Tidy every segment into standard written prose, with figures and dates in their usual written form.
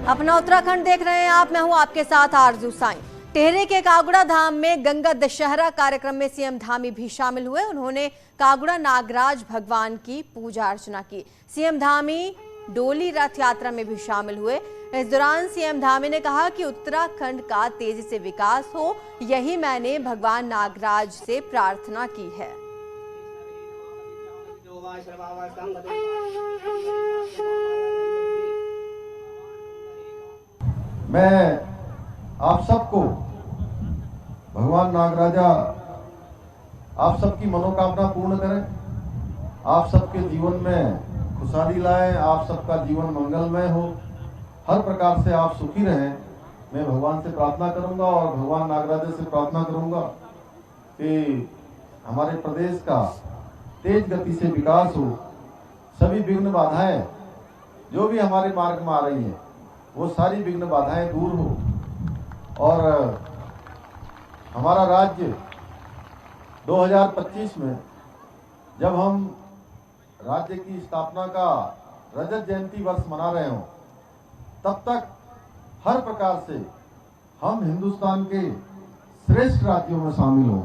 अपना उत्तराखंड देख रहे हैं आप। मैं हूं आपके साथ आरजू साईं। टेहरी के कागुड़ा धाम में गंगा दशहरा कार्यक्रम में सीएम धामी भी शामिल हुए। उन्होंने कागुड़ा नागराज भगवान की पूजा अर्चना की। सीएम धामी डोली रथ यात्रा में भी शामिल हुए। इस दौरान सीएम धामी ने कहा कि उत्तराखंड का तेजी से विकास हो, यही मैंने भगवान नागराज से प्रार्थना की है। मैं आप सबको भगवान नागराजा आप सबकी मनोकामना पूर्ण करें, आप सबके जीवन में खुशहाली लाए, आप सबका जीवन मंगलमय हो, हर प्रकार से आप सुखी रहें। मैं भगवान से प्रार्थना करूंगा और भगवान नागराजा से प्रार्थना करूंगा कि हमारे प्रदेश का तेज गति से विकास हो। सभी विघ्न बाधाएं जो भी हमारे मार्ग में आ रही हैं वो सारी विघ्न बाधाएं दूर हो और हमारा राज्य 2025 में जब हम राज्य की स्थापना का रजत जयंती वर्ष मना रहे हों, तब तक हर प्रकार से हम हिंदुस्तान के श्रेष्ठ राज्यों में शामिल हों।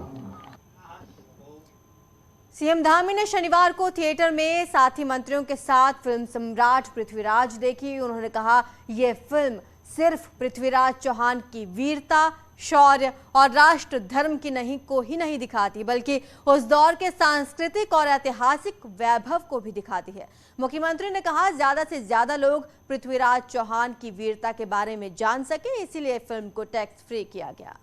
सीएम धामी ने शनिवार को थिएटर में साथी मंत्रियों के साथ फिल्म सम्राट पृथ्वीराज देखी। उन्होंने कहा, यह फिल्म सिर्फ पृथ्वीराज चौहान की वीरता, शौर्य और राष्ट्र धर्म की नहीं दिखाती, बल्कि उस दौर के सांस्कृतिक और ऐतिहासिक वैभव को भी दिखाती है। मुख्यमंत्री ने कहा, ज्यादा से ज्यादा लोग पृथ्वीराज चौहान की वीरता के बारे में जान सके, इसीलिए फिल्म को टैक्स फ्री किया गया।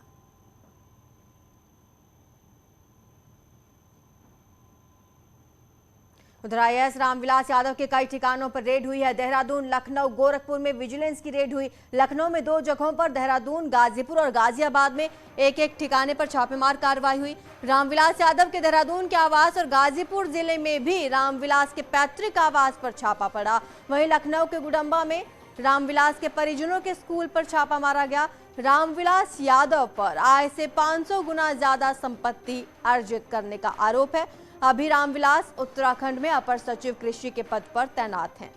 उधर आईएएस रामविलास यादव के कई ठिकानों पर रेड हुई है। देहरादून, लखनऊ, गोरखपुर में विजिलेंस की रेड हुई। लखनऊ में 2 जगहों पर, देहरादून, गाजीपुर और गाजियाबाद में एक ठिकाने पर छापेमार कार्रवाई हुई। रामविलास यादव के देहरादून के आवास और गाजीपुर जिले में भी रामविलास के पैतृक आवास पर छापा पड़ा। वहीं लखनऊ के गुडम्बा में रामविलास के परिजनों के स्कूल पर छापा मारा गया। रामविलास यादव पर आय से 500 गुना ज्यादा संपत्ति अर्जित करने का आरोप है। अभी रामविलास उत्तराखंड में अपर सचिव कृषि के पद पर तैनात हैं।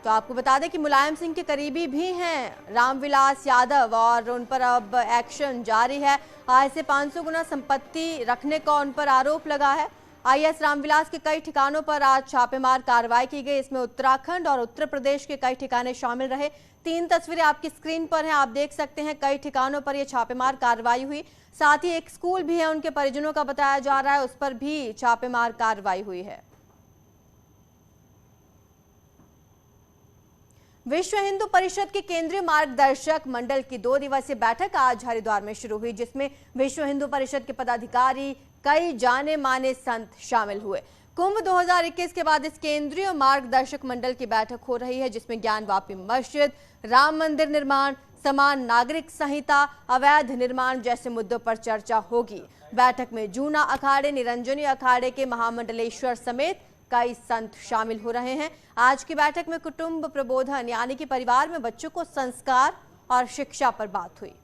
तो आपको बता दें कि मुलायम सिंह के करीबी भी हैं रामविलास यादव और उन पर अब एक्शन जारी है। आय से 500 गुना संपत्ति रखने का उन पर आरोप लगा है। आईएएस रामविलास के कई ठिकानों पर आज छापेमार कार्रवाई की गई। इसमें उत्तराखंड और उत्तर प्रदेश के कई ठिकाने शामिल रहे। 3 तस्वीरें आपकी स्क्रीन पर हैं, आप देख सकते हैं। कई ठिकानों पर यह छापेमार कार्रवाई हुई। साथ ही एक स्कूल भी है, उनके परिजनों का बताया जा रहा है, उस पर भी छापेमार कार्रवाई हुई है। विश्व हिंदू परिषद की केंद्रीय मार्गदर्शक मंडल की 2 दिवसीय बैठक आज हरिद्वार में शुरू हुई, जिसमें विश्व हिंदू परिषद के पदाधिकारी, कई जाने माने संत शामिल हुए। कुंभ 2021 के बाद इस केंद्रीय मार्गदर्शक मंडल की बैठक हो रही है, जिसमें ज्ञानवापी मस्जिद, राम मंदिर निर्माण, समान नागरिक संहिता, अवैध निर्माण जैसे मुद्दों पर चर्चा होगी। बैठक में जूना अखाड़े, निरंजनी अखाड़े के महामंडलेश्वर समेत कई संत शामिल हो रहे हैं। आज की बैठक में कुटुंब प्रबोधन यानी कि परिवार में बच्चों को संस्कार और शिक्षा पर बात हुई।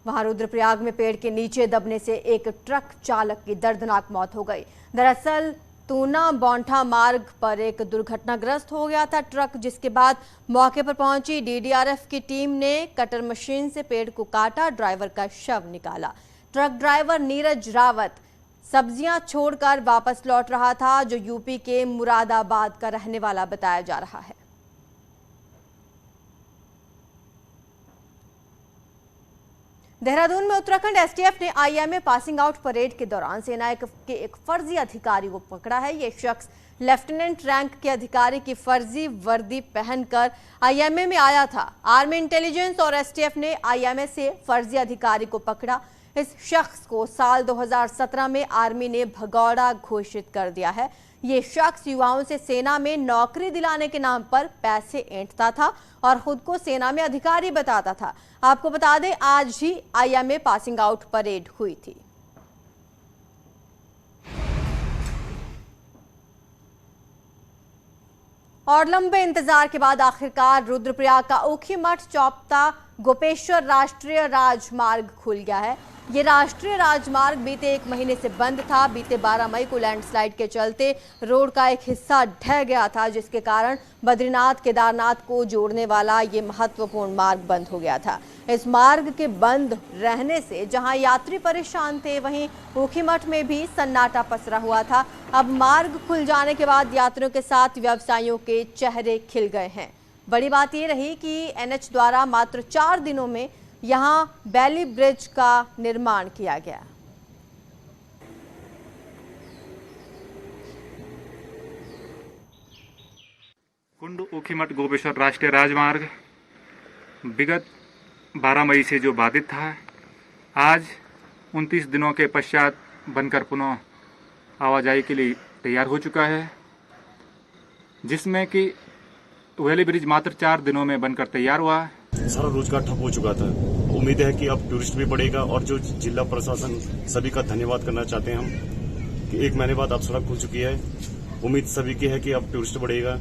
वहां रुद्रप्रयाग में पेड़ के नीचे दबने से एक ट्रक चालक की दर्दनाक मौत हो गई। दरअसल तूना बौंठा मार्ग पर एक दुर्घटनाग्रस्त हो गया था ट्रक, जिसके बाद मौके पर पहुंची डीडीआरएफ की टीम ने कटर मशीन से पेड़ को काटा, ड्राइवर का शव निकाला। ट्रक ड्राइवर नीरज रावत सब्जियां छोड़कर वापस लौट रहा था, जो यूपी के मुरादाबाद का रहने वाला बताया जा रहा है। देहरादून में उत्तराखंड एसटीएफ ने आईएमए पासिंग आउट परेड के दौरान सेना के एक फर्जी अधिकारी को पकड़ा है। ये शख्स लेफ्टिनेंट रैंक के अधिकारी की फर्जी वर्दी पहनकर आईएमए में आया था। आर्मी इंटेलिजेंस और एसटीएफ ने आईएमए से फर्जी अधिकारी को पकड़ा। इस शख्स को साल 2017 में आर्मी ने भगौड़ा घोषित कर दिया है। ये शख्स युवाओं से सेना में नौकरी दिलाने के नाम पर पैसे ऐंठता था और खुद को सेना में अधिकारी बताता था। आपको बता दें, आज ही आईएमए पासिंग आउट परेड हुई थी। और लंबे इंतजार के बाद आखिरकार रुद्रप्रयाग का ऊखीमठ चौपता गोपेश्वर राष्ट्रीय राजमार्ग खुल गया है। ये राष्ट्रीय राजमार्ग बीते 1 महीने से बंद था। बीते 12 मई को लैंडस्लाइड के चलते रोड का एक हिस्सा ढह गया था, जिसके कारण बद्रीनाथ केदारनाथ को जोड़ने वाला ये महत्वपूर्ण मार्ग बंद हो गया था। इस मार्ग के बंद रहने से जहां यात्री परेशान थे, वहीं ऊखीमठ में भी सन्नाटा पसरा हुआ था। अब मार्ग खुल जाने के बाद यात्रियों के साथ व्यवसायियों के चेहरे खिल गए हैं। बड़ी बात यह रही कि एनएच द्वारा मात्र 4 दिनों में यहां बैली ब्रिज का निर्माण किया गया। कुंड ऊखीमठ गोपेश्वर राष्ट्रीय राजमार्ग विगत 12 मई से जो बाधित था, आज 29 दिनों के पश्चात बनकर पुनः आवाजाही के लिए तैयार हो चुका है, जिसमें कि बैली ब्रिज मात्र 4 दिनों में बनकर तैयार हुआ। सारा रोजगार ठप हो चुका था। उम्मीद है कि अब टूरिस्ट भी बढ़ेगा और जो जिला प्रशासन सभी का धन्यवाद करना चाहते हैं हम कि 1 महीने बाद अब सड़क खुल चुकी है। उम्मीद सभी की है कि अब टूरिस्ट बढ़ेगा।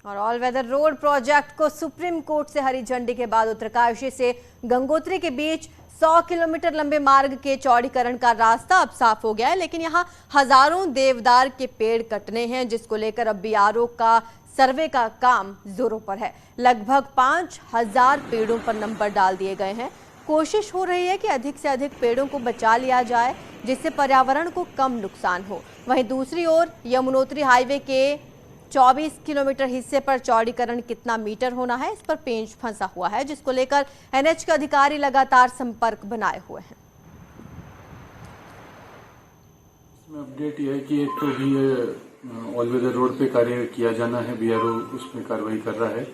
और ऑल वेदर रोड प्रोजेक्ट को सुप्रीम कोर्ट से हरी झंडी के बाद उत्तरकाशी से गंगोत्री के बीच 100 किलोमीटर लंबे मार्ग के चौड़ीकरण का रास्ता अब साफ हो गया है, लेकिन यहां हजारों देवदार के पेड़ कटने हैं, जिसको लेकर अब बीआरओ का सर्वे का काम जोरों पर है। लगभग 5000 पेड़ों पर नंबर डाल दिए गए हैं। कोशिश हो रही है कि अधिक से अधिक पेड़ों को बचा लिया जाए, जिससे पर्यावरण को कम नुकसान हो। वहीं दूसरी ओर यमुनोत्री हाईवे के 24 किलोमीटर हिस्से पर चौड़ीकरण कितना मीटर होना है, इस पर पेंच फंसा हुआ है, जिसको लेकर एनएच के अधिकारी लगातार संपर्क बनाए हुए हैं। इसमें अपडेट यह है कि एक तो भी ऑल वेदर रोड पे कार्य किया जाना है, बीआरओ उसमें कार्रवाई कर रहा है।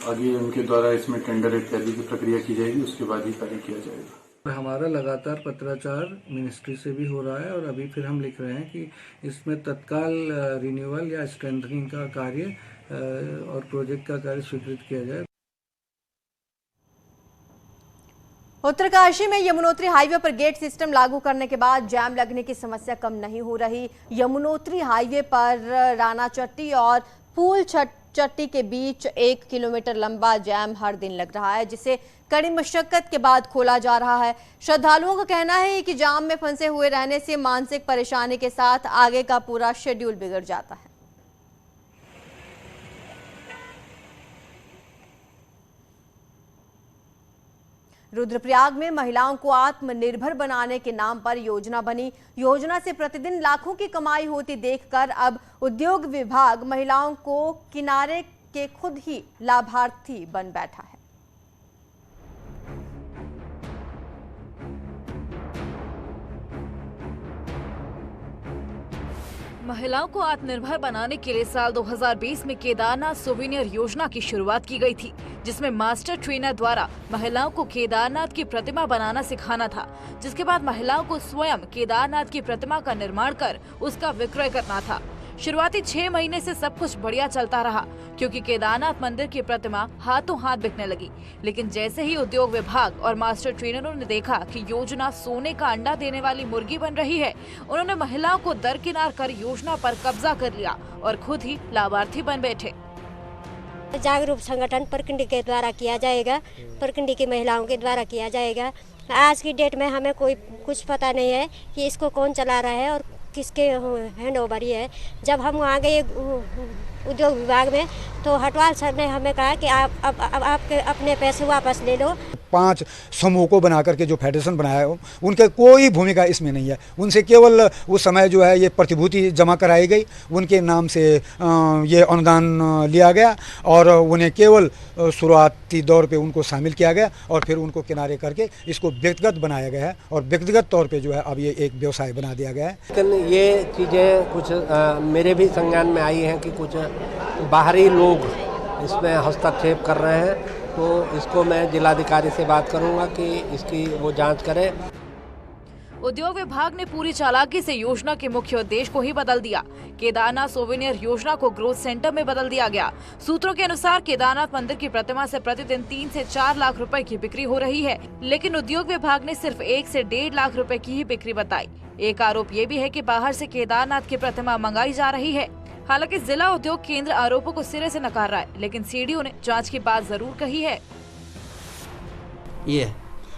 आगे उनके द्वारा इसमें टेंडर इत्यादि की प्रक्रिया की जाएगी, उसके बाद ही कार्य किया जाएगा। हमारा लगातार पत्राचार मिनिस्ट्री से भी हो रहा है और अभी फिर हम लिख रहे हैं कि इसमें तत्काल रिन्यूअल या स्ट्रेंथनिंग का कार्य और प्रोजेक्ट का कार्य स्वीकृत किया जाए। उत्तरकाशी में यमुनोत्री हाईवे पर गेट सिस्टम लागू करने के बाद जाम लगने की समस्या कम नहीं हो रही। यमुनोत्री हाईवे पर राना चट्टी और फूल चट्टी के बीच 1 किलोमीटर लंबा जाम हर दिन लग रहा है, जिसे कड़ी मशक्कत के बाद खोला जा रहा है। श्रद्धालुओं का कहना है कि जाम में फंसे हुए रहने से मानसिक परेशानी के साथ आगे का पूरा शेड्यूल बिगड़ जाता है। रुद्रप्रयाग में महिलाओं को आत्मनिर्भर बनाने के नाम पर योजना बनी। योजना से प्रतिदिन लाखों की कमाई होती देखकर अब उद्योग विभाग महिलाओं को किनारे के खुद ही लाभार्थी बन बैठा है। महिलाओं को आत्मनिर्भर बनाने के लिए साल 2020 में केदारनाथ सोवेनियर योजना की शुरुआत की गई थी, जिसमें मास्टर ट्रेनर द्वारा महिलाओं को केदारनाथ की प्रतिमा बनाना सिखाना था, जिसके बाद महिलाओं को स्वयं केदारनाथ की प्रतिमा का निर्माण कर उसका विक्रय करना था। शुरुआती 6 महीने से सब कुछ बढ़िया चलता रहा, क्योंकि केदारनाथ मंदिर की प्रतिमा हाथों हाथ बिकने लगी। लेकिन जैसे ही उद्योग विभाग और मास्टर ट्रेनरों ने देखा कि योजना सोने का अंडा देने वाली मुर्गी बन रही है, उन्होंने महिलाओं को दरकिनार कर योजना पर कब्जा कर लिया और खुद ही लाभार्थी बन बैठे। जागरूक संगठन प्रखंड के द्वारा किया जाएगा, प्रखंड की महिलाओं के द्वारा किया जाएगा। आज की डेट में हमें कोई कुछ पता नहीं है कि इसको कौन चला रहा है और किसके हैंड ओवर ही है। जब हम वहाँ गए उद्योग विभाग में, तो हटवाल सर ने हमें कहा कि आप आपके अपने पैसे वापस ले लो। 5 समूह को बना करके जो फेडरेशन बनाया है, उनके कोई भूमिका इसमें नहीं है। उनसे केवल उस समय जो है ये प्रतिभूति जमा कराई गई, उनके नाम से ये अनुदान लिया गया और उन्हें केवल शुरुआती दौर पे उनको शामिल किया गया और फिर उनको किनारे करके इसको व्यक्तिगत बनाया गया है और व्यक्तिगत तौर पे जो है अब ये एक व्यवसाय बना दिया गया है। लेकिन ये चीज़ें कुछ मेरे भी संज्ञान में आई हैं कि कुछ बाहरी लोग इसमें हस्तक्षेप कर रहे हैं, तो इसको मैं जिलाधिकारी से बात करूंगा कि इसकी वो जांच करें। उद्योग विभाग ने पूरी चालाकी से योजना के मुख्य उद्देश्य को ही बदल दिया। केदारनाथ सोवेनियर योजना को ग्रोथ सेंटर में बदल दिया गया। सूत्रों के अनुसार केदारनाथ मंदिर की प्रतिमा से प्रतिदिन 3 से 4 लाख रुपए की बिक्री हो रही है, लेकिन उद्योग विभाग ने सिर्फ 1 से 1.5 लाख रुपए की ही बिक्री बताई। एक आरोप ये भी है कि बाहर से केदारनाथ की प्रतिमा मंगाई जा रही है। हालांकि जिला उद्योग केंद्र आरोपों को सिरे से नकार रहा है, लेकिन सीडीओ ने जांच की बात जरूर कही है। ये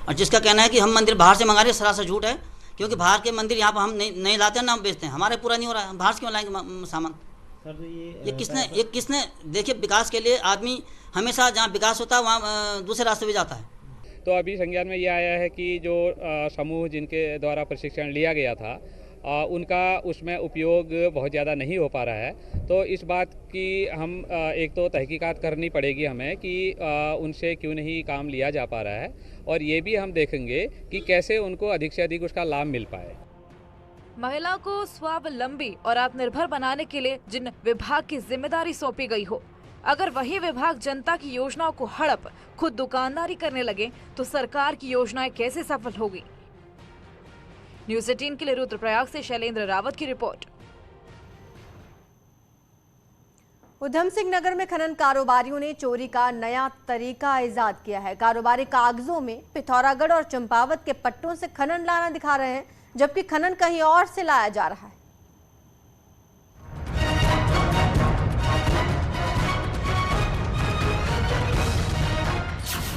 और जिसका कहना है कि हम मंदिर बाहर से मंगा रहे हैं, सरासर झूठ है, क्योंकि बाहर के मंदिर यहाँ पर हम नहीं लाते हैं, ना बेचते हैं। हमारे पूरा नहीं हो रहा है, हम बाहर से क्यों लाएंगे सामान? ये किसने देखिए, विकास के लिए आदमी हमेशा जहाँ विकास होता है वहाँ दूसरे रास्ते भी जाता है। तो अभी संज्ञान में ये आया है कि जो समूह जिनके द्वारा प्रशिक्षण लिया गया था उनका उसमें उपयोग बहुत ज़्यादा नहीं हो पा रहा है। तो इस बात की हम एक तो तहकीकात करनी पड़ेगी हमें कि उनसे क्यों नहीं काम लिया जा पा रहा है, और ये भी हम देखेंगे कि कैसे उनको अधिक से अधिक उसका लाभ मिल पाए। महिलाओं को स्वावलंबी और आत्मनिर्भर बनाने के लिए जिन विभाग की जिम्मेदारी सौंपी गई हो, अगर वही विभाग जनता की योजनाओं को हड़प खुद दुकानदारी करने लगे तो सरकार की योजनाएं कैसे सफल होगी। न्यूज़ 18 के लिए रुद्रप्रयाग से शैलेंद्र रावत की रिपोर्ट। उधम सिंह नगर में खनन कारोबारियों ने चोरी का नया तरीका इजाद किया है। कारोबारी कागजों में पिथौरागढ़ और चंपावत के पट्टों से खनन लाना दिखा रहे हैं, जबकि खनन कहीं और से लाया जा रहा है।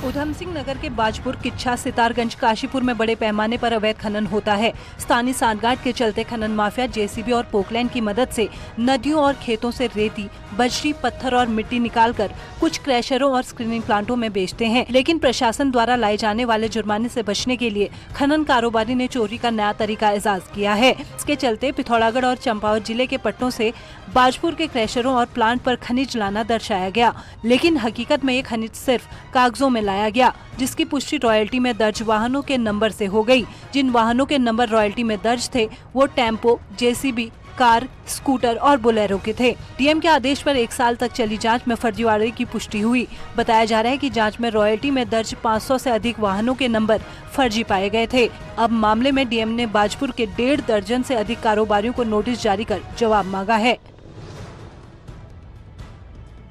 उधम सिंह नगर के बाजपुर, किच्छा, सितारगंज, काशीपुर में बड़े पैमाने पर अवैध खनन होता है। स्थानीय सांठगांठ के चलते खनन माफिया जेसीबी और पोकलैंड की मदद से नदियों और खेतों से रेती, बजरी, पत्थर और मिट्टी निकालकर कुछ क्रैशरों और स्क्रीनिंग प्लांटों में बेचते हैं। लेकिन प्रशासन द्वारा लाए जाने वाले जुर्माने से बचने के लिए खनन कारोबारी ने चोरी का नया तरीका इजाज किया है। इसके चलते पिथौरागढ़ और चंपावत जिले के पट्टों से बाजपुर के क्रैशरों और प्लांट पर खनिज लाना दर्शाया गया, लेकिन हकीकत में ये खनिज सिर्फ कागजों में लाया गया, जिसकी पुष्टि रॉयल्टी में दर्ज वाहनों के नंबर से हो गई। जिन वाहनों के नंबर रॉयल्टी में दर्ज थे वो टेम्पो, जेसीबी, कार, स्कूटर और बोलेरो के थे। डीएम के आदेश पर 1 साल तक चली जांच में फर्जीवाड़े की पुष्टि हुई। बताया जा रहा है कि जांच में रॉयल्टी में दर्ज 500 से अधिक वाहनों के नंबर फर्जी पाए गए थे। अब मामले में डीएम ने बाजपुर के 1.5 दर्जन से अधिक कारोबारियों को नोटिस जारी कर जवाब मांगा है।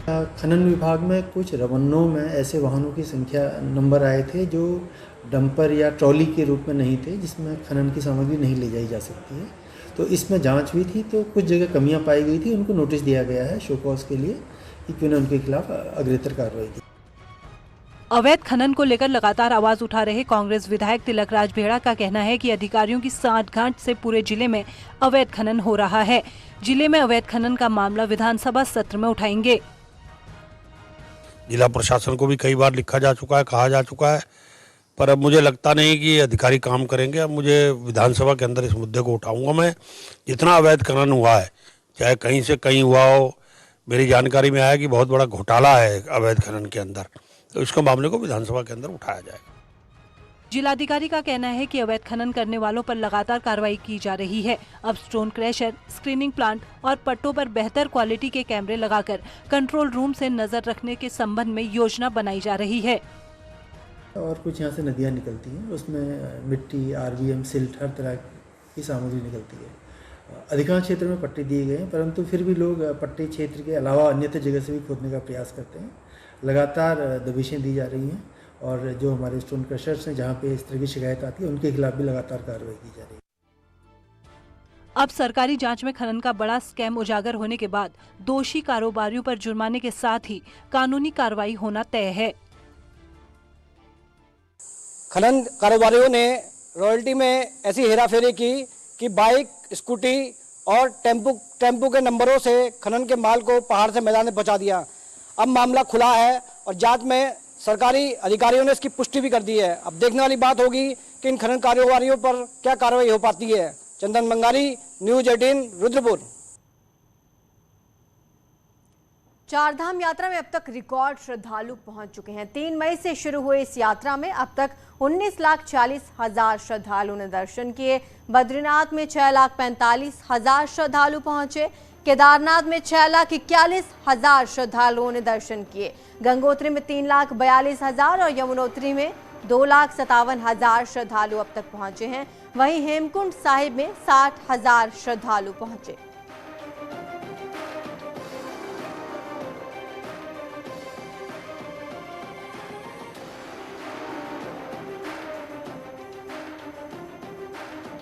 खनन विभाग में कुछ रवन्नों में ऐसे वाहनों की संख्या नंबर आए थे जो डंपर या ट्रॉली के रूप में नहीं थे, जिसमें खनन की सामग्री नहीं ले जाई जा सकती है। तो इसमें जांच हुई थी तो कुछ जगह कमियां पाई गई थी, उनको नोटिस दिया गया है शो कॉज के लिए कि क्यों न उनके खिलाफ अग्रेतर कार्रवाई की। अवैध खनन को लेकर लगातार आवाज उठा रहे कांग्रेस विधायक तिलकराज बेहड़ा का कहना है कि अधिकारियों की सांठगांठ से पूरे जिले में अवैध खनन हो रहा है। जिले में अवैध खनन का मामला विधानसभा सत्र में उठाएंगे। जिला प्रशासन को भी कई बार लिखा जा चुका है, कहा जा चुका है, पर अब मुझे लगता नहीं कि अधिकारी काम करेंगे। अब मुझे विधानसभा के अंदर इस मुद्दे को उठाऊंगा मैं। जितना अवैध खनन हुआ है, चाहे कहीं से कहीं हुआ हो, मेरी जानकारी में आया कि बहुत बड़ा घोटाला है अवैध खनन के अंदर, तो इसको मामले को विधानसभा के अंदर उठाया जाएगा। जिलाधिकारी का कहना है कि अवैध खनन करने वालों पर लगातार कार्रवाई की जा रही है। अब स्टोन क्रैशर, स्क्रीनिंग प्लांट और पट्टों पर बेहतर क्वालिटी के कैमरे लगाकर कंट्रोल रूम से नजर रखने के संबंध में योजना बनाई जा रही है। और कुछ यहाँ से नदियाँ निकलती हैं, उसमें मिट्टी, आरबीएम, सिल्ट, हर तरह की सामग्री निकलती है। अधिकांश क्षेत्र में पट्टे दिए गए हैं, परंतु फिर भी लोग पट्टे क्षेत्र के अलावा अन्यत्र जगह से भी खोदने का प्रयास करते हैं। लगातार दबिशें दी जा रही हैं और जो हमारे स्टोन क्रशर्स हैं जहाँ पे इस तरह की शिकायत आती है उनके खिलाफ भी लगातार कार्रवाई की जा रही है। अब सरकारी जांच में खनन का बड़ा स्कैम उजागर होने के बाद दोषी कारोबारियों पर जुर्माने के साथ ही कानूनी कार्रवाई होना तय है। खनन कारोबारियों ने रॉयल्टी में ऐसी हेराफेरी की कि बाइक, स्कूटी और टेम्पो के नंबरों से खनन के माल को पहाड़ से मैदान में पहुंचा दिया। अब मामला खुला है और जांच में सरकारी अधिकारियों ने इसकी पुष्टि भी कर दी है। अब देखने वाली बात होगी कि इन खनन कारोबारियों पर क्या कार्रवाई हो पाती है। चंदन बंगाली, न्यूज़ 18, रुद्रपुर। चारधाम यात्रा में अब तक रिकॉर्ड श्रद्धालु पहुंच चुके हैं। 3 मई से शुरू हुई इस यात्रा में अब तक 19,40,000 श्रद्धालुओं ने दर्शन किए। बद्रीनाथ में 6,45,000 श्रद्धालु पहुंचे। केदारनाथ में 6,41,000 श्रद्धालुओं ने दर्शन किए। गंगोत्री में 3,42,000 और यमुनोत्री में 2,57,000 श्रद्धालु अब तक पहुंचे हैं। वहीं हेमकुंड साहिब में 60,000 श्रद्धालु पहुंचे।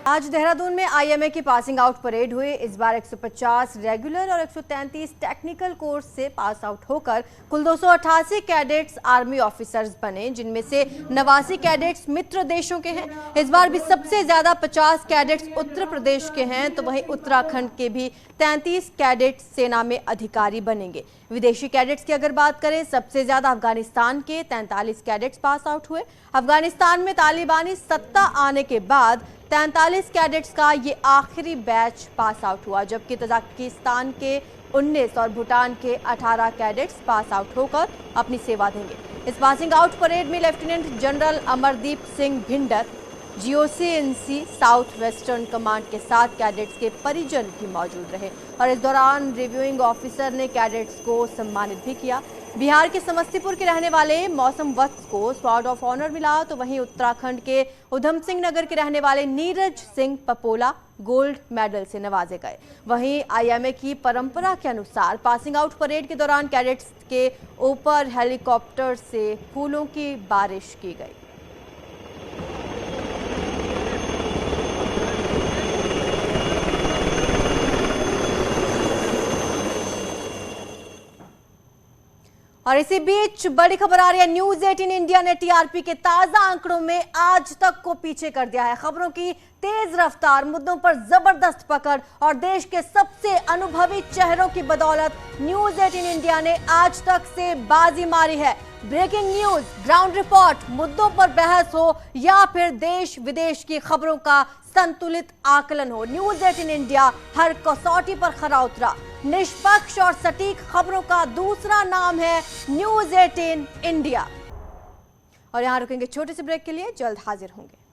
आज देहरादून में आईएमए की पासिंग आउट परेड हुई। इस बार 150 रेगुलर और 133 टेक्निकल कोर्स से पास आउट होकर कुल 288 कैडेट्स आर्मी ऑफिसर्स बने, जिनमें से 89 कैडेट्स मित्र देशों के हैं। इस बार भी सबसे ज्यादा 50 कैडेट्स उत्तर प्रदेश के हैं, तो वहीं उत्तराखंड के भी 33 कैडेट्स सेना में अधिकारी बनेंगे। विदेशी कैडेट्स की अगर बात करें, सबसे ज्यादा अफगानिस्तान के 43 कैडेट्स पास आउट हुए। अफगानिस्तान में तालिबानी सत्ता आने के बाद 43 कैडेट्स का ये आखिरी बैच पास आउट हुआ, जबकि तजाकिस्तान के 19 और भूटान के 18 कैडेट्स पास आउट होकर अपनी सेवा देंगे। इस पासिंग आउट परेड में lieutenant general Amardeep Singh Bhinder, GOC-NC south western command के 7 कैडेट्स के परिजन भी मौजूद रहे और इस दौरान रिव्यूइंग ऑफिसर ने कैडेट्स को सम्मानित भी किया। बिहार के समस्तीपुर के रहने वाले मौसम वत्स को स्वॉर्ड ऑफ ऑनर मिला, तो वहीं उत्तराखंड के उधम सिंह नगर के रहने वाले नीरज सिंह पपोला गोल्ड मेडल से नवाजे गए। वहीं आईएमए की परंपरा के अनुसार पासिंग आउट परेड के दौरान कैडेट्स के ऊपर हेलीकॉप्टर से फूलों की बारिश की गई। और इसी बीच बड़ी खबर आ रही है, न्यूज 18 इंडिया ने टीआरपी के ताजा आंकड़ों में आज तक को पीछे कर दिया है। खबरों की तेज रफ्तार, मुद्दों पर जबरदस्त पकड़ और देश के सबसे अनुभवी चेहरों की बदौलत न्यूज 18 इंडिया ने आज तक से बाजी मारी है। ब्रेकिंग न्यूज, ग्राउंड रिपोर्ट, मुद्दों पर बहस हो या फिर देश विदेश की खबरों का संतुलित आकलन हो, न्यूज 18 इंडिया हर कसौटी पर खरा उतरा। निष्पक्ष और सटीक खबरों का दूसरा नाम है न्यूज 18 इंडिया। और यहां रुकेंगे छोटे से ब्रेक के लिए, जल्द हाजिर होंगे।